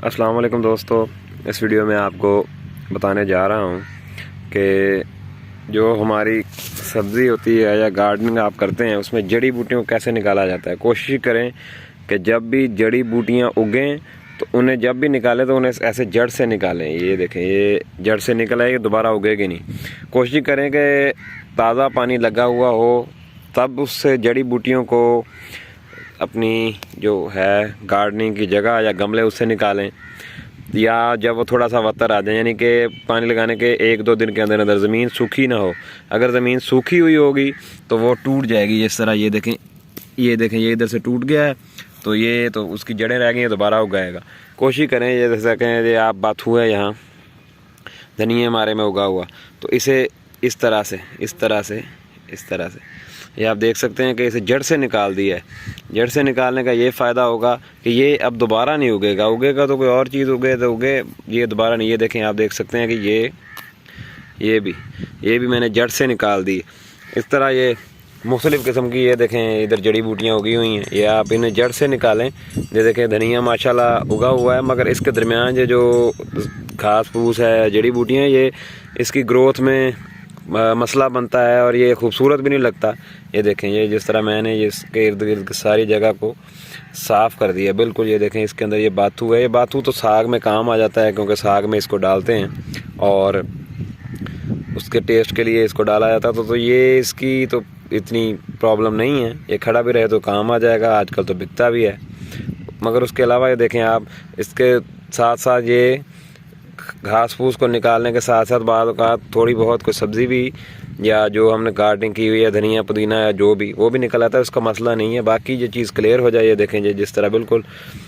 अस्सलाम वालेकुम दोस्तों, इस वीडियो में आपको बताने जा रहा हूँ कि जो हमारी सब्ज़ी होती है या गार्डनिंग आप करते हैं उसमें जड़ी बूटियों को कैसे निकाला जाता है। कोशिश करें कि जब भी जड़ी बूटियाँ उगें तो उन्हें जब भी निकालें तो उन्हें ऐसे जड़ से निकालें। ये देखें, ये जड़ से निकल आएगी, दोबारा उगेगी नहीं। कोशिश करें कि ताज़ा पानी लगा हुआ हो, तब उससे जड़ी बूटियों को अपनी जो है गार्डनिंग की जगह या गमले उससे निकालें, या जब वो थोड़ा सा वतर आ जाए, यानी कि पानी लगाने के 1-2 दिन के अंदर अंदर ज़मीन सूखी ना हो। अगर ज़मीन सूखी हुई होगी तो वो टूट जाएगी इस तरह। ये देखें, ये इधर से टूट गया है तो ये तो उसकी जड़ें रह गई हैं, दोबारा उगाएगा। कोशिश करें, ये जैसे कहें ये आप बाथू है, यहाँ धनिया हमारे में उगा हुआ, तो इसे इस तरह से ये आप देख सकते हैं कि इसे जड़ से निकाल दिया है। जड़ से निकालने का ये फ़ायदा होगा कि ये अब दोबारा नहीं उगेगा तो कोई और चीज़ उगे तो उगे, ये दोबारा नहीं। ये देखें, आप देख सकते हैं कि ये भी मैंने जड़ से निकाल दी। इस तरह ये मुख्तलिफ़ किस्म की, ये देखें इधर जड़ी बूटियाँ उगी हुई हैं, ये आप इन्हें जड़ से निकालें। ये देखें धनिया माशाल्लाह उगा हुआ है, मगर इसके दरमियान ये जो घास फूस है, जड़ी बूटियाँ, ये इसकी ग्रोथ में मसला बनता है और ये खूबसूरत भी नहीं लगता। ये देखें, ये जिस तरह मैंने ये इसके इर्द गिर्द सारी जगह को साफ़ कर दिया बिल्कुल। ये देखें, इसके अंदर ये बाथू है। ये बाथू तो साग में काम आ जाता है, क्योंकि साग में इसको डालते हैं और उसके टेस्ट के लिए इसको डाला जाता है। तो ये इसकी तो इतनी प्रॉब्लम नहीं है, ये खड़ा भी रहे तो काम आ जाएगा। आजकल तो बिकता भी है। मगर उसके अलावा ये देखें आप, इसके साथ साथ ये घास फूस को निकालने के साथ साथ बाद का थोड़ी बहुत कोई सब्ज़ी भी, या जो हमने गार्डनिंग की हुई है, धनिया पुदीना या जो भी, वो भी निकल आता है। उसका मसला नहीं है। बाकी ये चीज़ क्लियर हो जाए, ये देखें जी जिस तरह बिल्कुल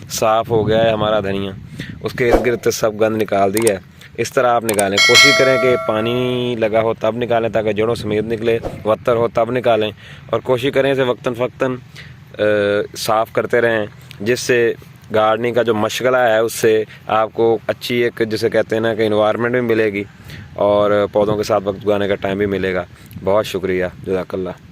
साफ़ हो गया है हमारा धनिया, उसके इर्द गिर्द सब गंद निकाल दिया है। इस तरह आप निकालें। कोशिश करें कि पानी लगा हो तब निकालें, ताकि जड़ों समेत निकले। वत्तर हो तब निकालें, और कोशिश करें इसे वक्तन फ़क्तन साफ़ करते रहें, जिससे गार्डनिंग का जो मशगला है उससे आपको अच्छी एक, जिसे कहते हैं ना, कि इन्वायरमेंट भी मिलेगी और पौधों के साथ वक्त गुजारने का टाइम भी मिलेगा। बहुत शुक्रिया, जज़ाकल्लाह।